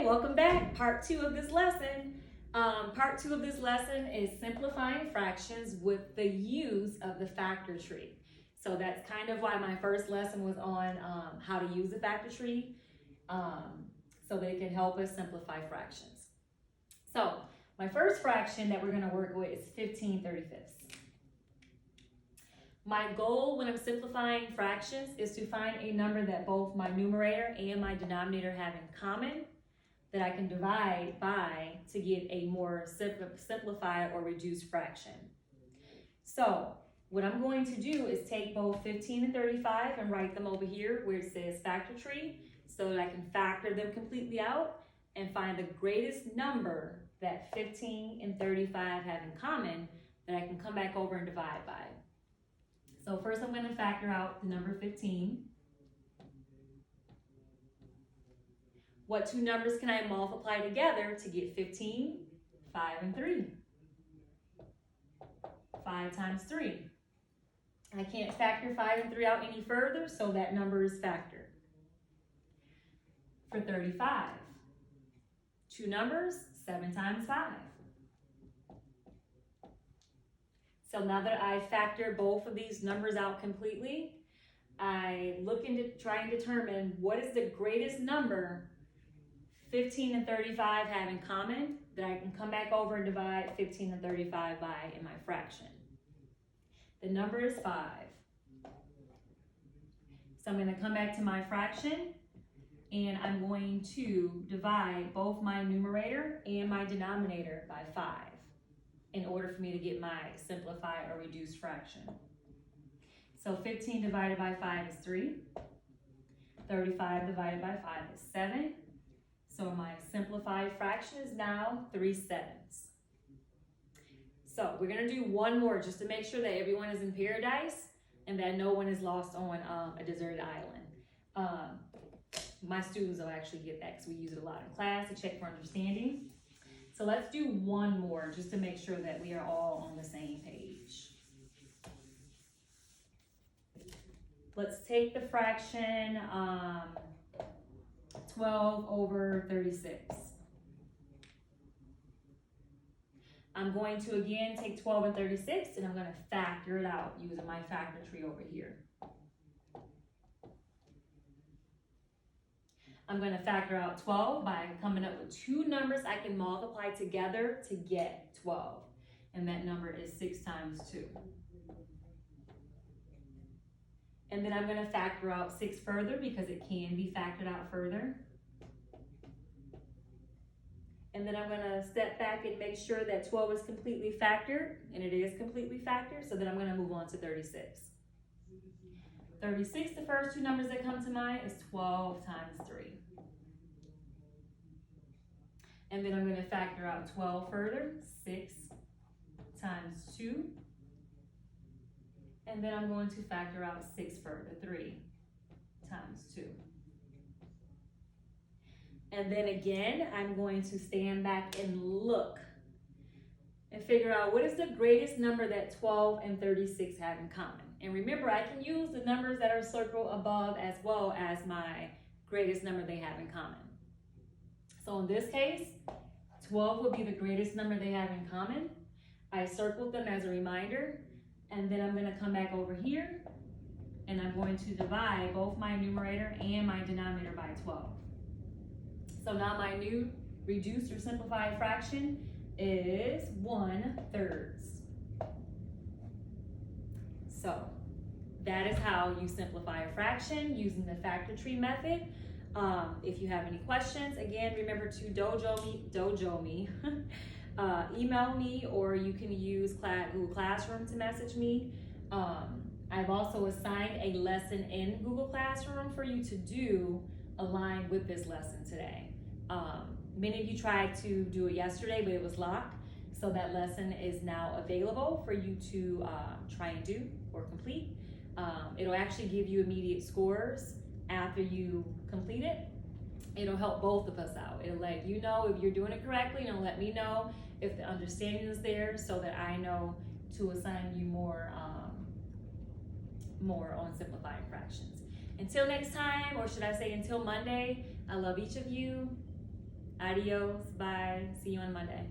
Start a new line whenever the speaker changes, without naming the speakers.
welcome back. Part two of this lesson. Part two of this lesson is simplifying fractions with the use of the factor tree. So that's kind of why my first lesson was on how to use the factor tree so that it can help us simplify fractions. So my first fraction that we're going to work with is 15/35. My goal when I'm simplifying fractions is to find a number that both my numerator and my denominator have in common that I can divide by to get a more simplified or reduced fraction. So what I'm going to do is take both 15 and 35 and write them over here where it says factor tree so that I can factor them completely out and find the greatest number that 15 and 35 have in common that I can come back over and divide by. So first I'm going to factor out the number 15. What two numbers can I multiply together to get 15? 5 and 3. 5 times 3. I can't factor 5 and 3 out any further, so that number is factored. For 35, two numbers, 7 times 5. So now that I factor both of these numbers out completely, I look into try and determine what is the greatest number 15 and 35 have in common that I can come back over and divide 15 and 35 by in my fraction. The number is 5. So I'm going to come back to my fraction and I'm going to divide both my numerator and my denominator by 5 in order for me to get my simplified or reduced fraction. So 15 divided by 5 is 3. 35 divided by 5 is 7. So my simplified fraction is now 3/7. So we're going to do one more just to make sure that everyone is in paradise and that no one is lost on a deserted island. My students will actually get that because we use it a lot in class to check for understanding. So let's do one more just to make sure that we are all on the same page. Let's take the fraction 12/36. I'm going to again take 12 and 36 and I'm going to factor it out using my factor tree over here. I'm going to factor out 12 by coming up with two numbers I can multiply together to get 12. And that number is 6 times 2. And then I'm going to factor out 6 further because it can be factored out further. And then I'm going to step back and make sure that 12 is completely factored, and it is completely factored, so then I'm going to move on to 36. 36, the first two numbers that come to mind is 12 times 3. And then I'm going to factor out 12 further, 6 times 2. And then I'm going to factor out 6 further, 3 times 2. And then again, I'm going to stand back and look and figure out what is the greatest number that 12 and 36 have in common. And remember, I can use the numbers that are circled above as well as my greatest number they have in common. So in this case, 12 would be the greatest number they have in common. I circled them as a reminder, and then I'm going to come back over here and I'm going to divide both my numerator and my denominator by 12. So now my new reduced or simplified fraction is 1/3. So that is how you simplify a fraction using the factor tree method. If you have any questions, again, remember to dojo me, email me, or you can use Google Classroom to message me. I've also assigned a lesson in Google Classroom for you to do aligned with this lesson today. Many of you tried to do it yesterday, but it was locked. So that lesson is now available for you to try and do or complete. It'll actually give you immediate scores after you complete it. It'll help both of us out. It'll let you know if you're doing it correctly, and it'll let me know if the understanding is there so that I know to assign you more on simplifying fractions. Until next time, or should I say until Monday, I love each of you. Adios. Bye. See you on Monday.